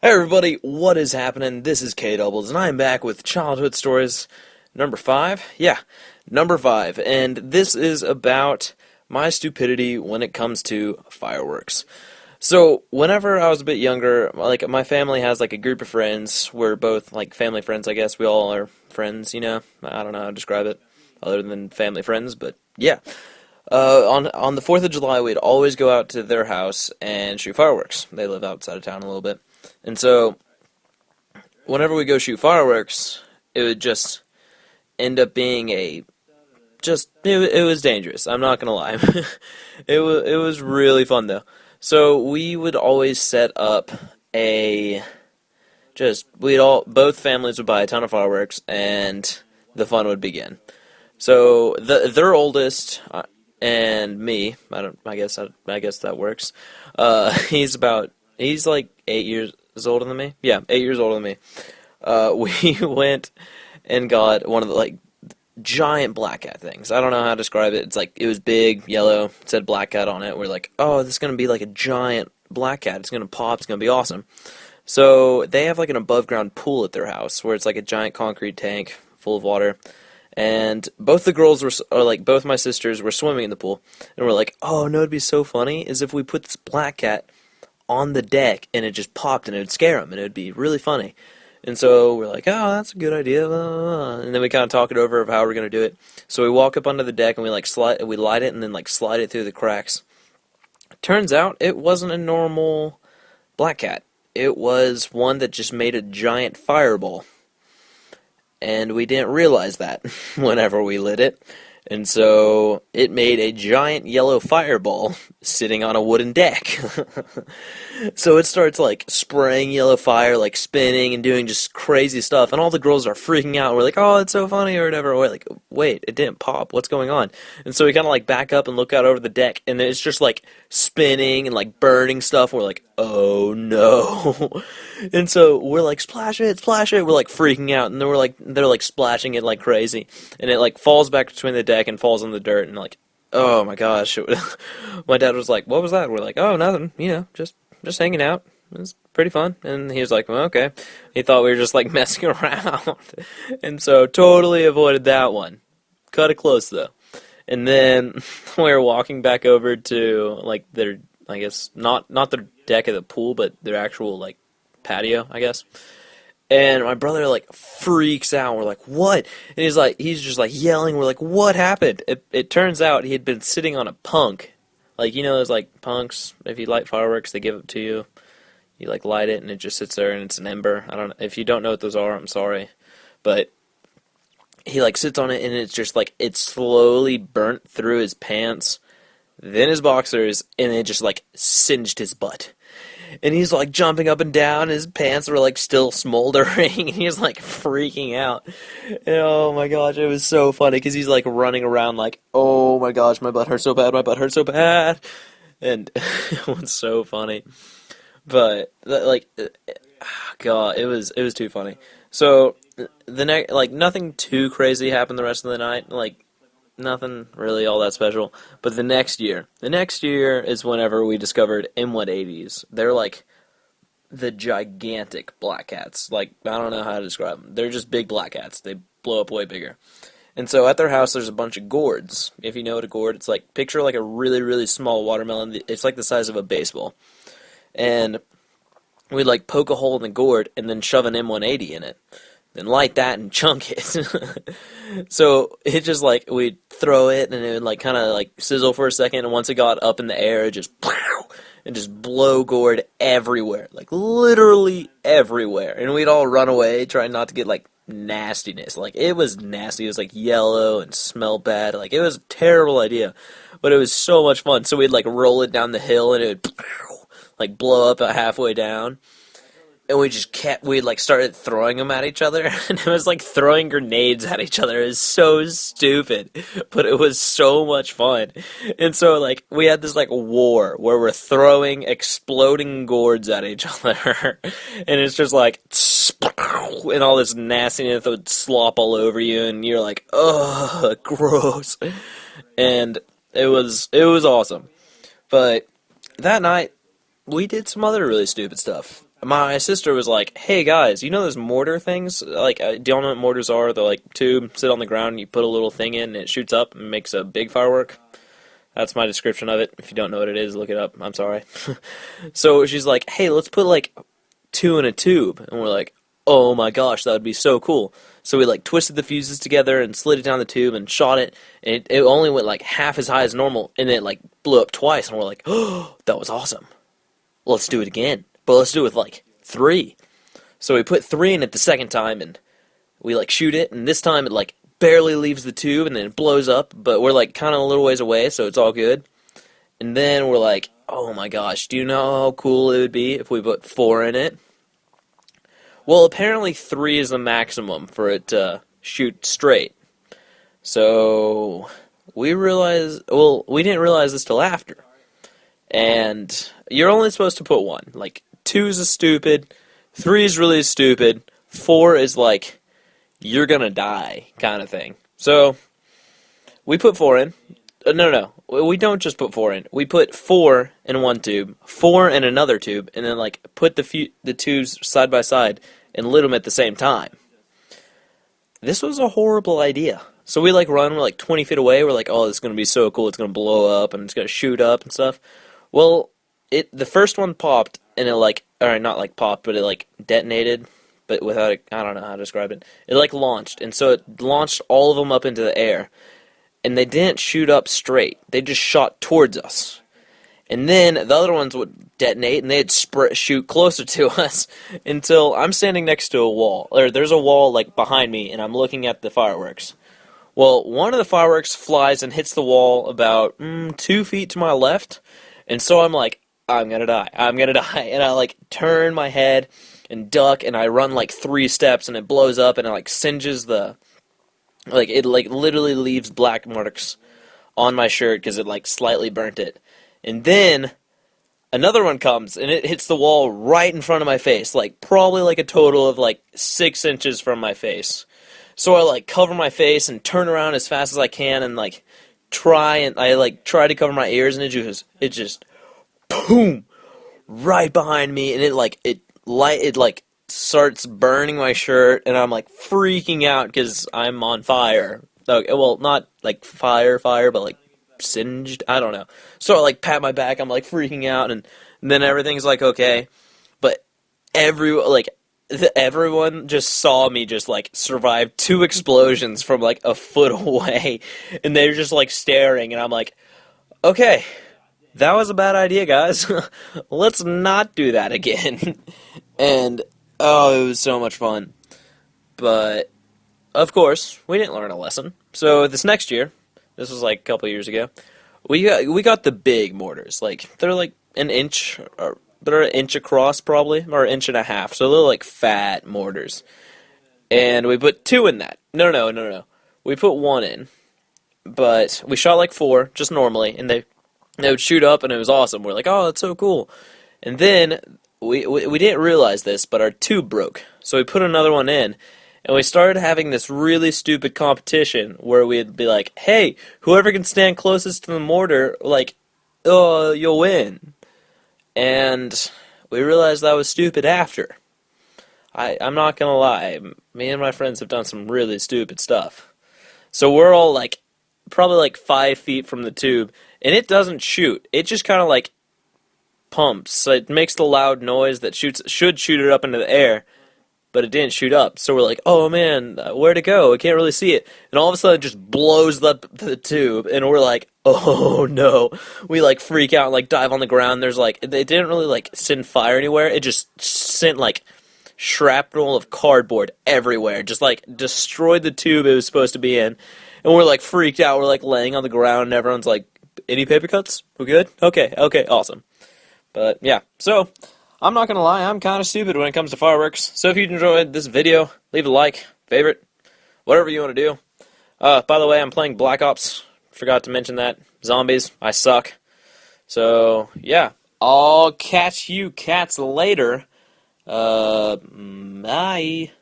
Hey everybody, what is happening? This is K Doubles, and I am back with Childhood Stories number 5. Yeah, number 5. And this is about my stupidity when it comes to fireworks. So, whenever I was a bit younger, like, my family has, like, a group of friends. We're both, like, family friends, I guess. We all are friends, you know? I don't know how to describe it, other than family friends, but yeah. On the 4th of July, we'd always go out to their house and shoot fireworks. They live outside of town a little bit. And so, whenever we go shoot fireworks, it would just end up being it was dangerous. I'm not gonna lie. It was really fun though. So we would always set up a both families would buy a ton of fireworks and the fun would begin. So their oldest and me, I guess that works. He's like 8 years older than me. Yeah, 8 years older than me. We went and got one of the like giant black cat things. I don't know how to describe it. It was big, yellow, it said black cat on it. We're like, oh, this is gonna be like a giant black cat. It's gonna pop. It's gonna be awesome. So they have like an above ground pool at their house where it's like a giant concrete tank full of water. And both the girls both my sisters were swimming in the pool, and we're like, oh no, it'd be so funny is if we put this black cat on the deck and it just popped and it would scare them and it would be really funny. And so we're like, oh, that's a good idea. Blah, blah, blah. And then we kind of talk it over of how we're gonna do it. So we walk up onto the deck and we light it and then like slide it through the cracks. Turns out it wasn't a normal black cat. It was one that just made a giant fireball. And we didn't realize that whenever we lit it. And so it made a giant yellow fireball sitting on a wooden deck. So it starts like spraying yellow fire, like spinning and doing just crazy stuff. And all the girls are freaking out. We're like, oh, it's so funny or whatever. We're like, wait, it didn't pop. What's going on? And so we kind of like back up and look out over the deck. And it's just like spinning and like burning stuff. And we're like, oh no. And so we're like, splash it, splash it. We're like freaking out. And then they're like splashing it like crazy. And it like falls back between the deck and falls on the dirt. And like, oh my gosh. My dad was like, what was that? We're like, oh, nothing. You know, just hanging out. It was pretty fun. And he was like, well, okay. He thought we were just like messing around. And so totally avoided that one. Cut it close though. And then we were walking back over to like their, I guess, not their deck of the pool, but their actual like patio, I guess. And my brother like freaks out. We're like, what? And he's just like yelling. We're like, what happened? It turns out he had been sitting on a punk. Like, you know those like punks, if you light fireworks, they give it to you. You like light it and it just sits there and it's an ember. I don't know. If you don't know what those are, I'm sorry. But he like sits on it and it's just like it slowly burnt through his pants, then his boxers, and it just like singed his butt. And he's like jumping up and down, his pants were like still smoldering, and he's like freaking out. And oh my gosh, it was so funny because he's like running around like, oh my gosh, my butt hurts so bad, my butt hurts so bad. And it was so funny. But God, it was too funny. So nothing too crazy happened the rest of the night. Like nothing really all that special. But the next year is whenever we discovered M180s. They're like the gigantic black cats. Like, I don't know how to describe them. They're just big black cats. They blow up way bigger. And so at their house, there's a bunch of gourds. If you know what a gourd, it's like, picture like a really, really small watermelon. It's like the size of a baseball. And we'd like poke a hole in the gourd and then shove an M180 in it. Then light that and chunk it. So it just like, we'd throw it and it would like kind of like sizzle for a second, and once it got up in the air, it just and just blow gourd everywhere. Like literally everywhere. And we'd all run away trying not to get like nastiness. Like it was nasty. It was like yellow and smelled bad. Like it was a terrible idea. But it was so much fun. So we'd like roll it down the hill and it would like blow up halfway down. And we'd like started throwing them at each other, and it was like throwing grenades at each other. It was so stupid, but it was so much fun. And so like we had this like war where we're throwing exploding gourds at each other, and it's just like, and all this nastiness would slop all over you, and you're like, ugh, gross. And it was awesome. But that night, we did some other really stupid stuff. my sister was like, "Hey guys, you know those mortar things? Like, do y'all know what mortars are? They're like tube, sit on the ground, and you put a little thing in, and it shoots up and makes a big firework." That's my description of it. If you don't know what it is, look it up. I'm sorry. So she's like, "Hey, let's put like two in a tube," and we're like, "Oh my gosh, that would be so cool." So we like twisted the fuses together and slid it down the tube and shot it, and it only went like half as high as normal, and it like blew up twice, and we're like, "Oh, that was awesome. Let's do it again, but let's do it with like three." So we put three in it the second time, and we like shoot it, and this time it like barely leaves the tube, and then it blows up, but we're like kind of a little ways away, so it's all good. And then we're like, "Oh my gosh, do you know how cool it would be if we put four in it?" Well, apparently three is the maximum for it to shoot straight. So we realized, well, we didn't realize this till after. And you're only supposed to put one. Like, two's is stupid, three is really stupid, four is like, you're gonna die kind of thing. So we put four in. No, we don't just put four in. We put four in one tube, four in another tube, and then like put the tubes side by side and lit them at the same time. This was a horrible idea. So we like run, we're like 20 feet away. We're like, "Oh, this is gonna be so cool. It's gonna blow up and it's gonna shoot up and stuff." Well, the first one popped and it like, or not like popped, but it like detonated, but without I don't know how to describe it. It like launched, and so it launched all of them up into the air. And they didn't shoot up straight. They just shot towards us. And then the other ones would detonate, and they'd shoot closer to us until I'm standing next to a wall. Or there's a wall like behind me, and I'm looking at the fireworks. Well, one of the fireworks flies and hits the wall about 2 feet to my left, and so I'm like, I'm gonna die. And I like turn my head and duck, and I run like 3 steps, and it blows up, and it like singes the... Like, it, like, literally leaves black marks on my shirt because it, like, slightly burnt it. And then another one comes, and it hits the wall right in front of my face. Like, probably, like, a total of, like, 6 inches from my face. So I, like, cover my face and turn around as fast as I can and, like, try to cover my ears, and it just, boom, right behind me. And it starts burning my shirt, and I'm like freaking out because I'm on fire. Okay, well, not like fire, but like singed. I don't know. So I like pat my back. I'm like freaking out, and then everything's like okay. But everyone just saw me just like survive 2 explosions from like a foot away, and they're just like staring, and I'm like, okay, that was a bad idea, guys. Let's not do that again. And oh, it was so much fun. But, of course, we didn't learn a lesson. So this next year, this was like a couple years ago, we got the big mortars. Like, they're like an inch, or they're an inch across probably, or an inch and a half. So they're like fat mortars. And we put 2 in that. No. We put 1 in. But we shot like 4, just normally, and they would shoot up, and it was awesome. We're like, oh, that's so cool. And then we didn't realize this, but our tube broke. So we put another one in, and we started having this really stupid competition where we'd be like, hey, whoever can stand closest to the mortar, like, oh, you'll win. And we realized that was stupid after. I'm not gonna lie, me and my friends have done some really stupid stuff. So we're all like, probably like 5 feet from the tube, and it doesn't shoot. It just kind of like pumps. So it makes the loud noise that should shoot it up into the air, but it didn't shoot up. So we're like, oh man, where'd it go? I can't really see it. And all of a sudden it just blows up the tube, and we're like, oh no. We like freak out and like dive on the ground. There's like, it didn't really like send fire anywhere. It just sent like shrapnel of cardboard everywhere. Just like destroyed the tube it was supposed to be in. And we're like freaked out. We're like laying on the ground, and everyone's like, any paper cuts? We good? Okay, awesome. But yeah, so I'm not gonna lie, I'm kind of stupid when it comes to fireworks. So if you enjoyed this video, leave a like, favorite, whatever you want to do. By the way, I'm playing Black Ops. Forgot to mention that. Zombies, I suck. So yeah, I'll catch you cats later. Bye.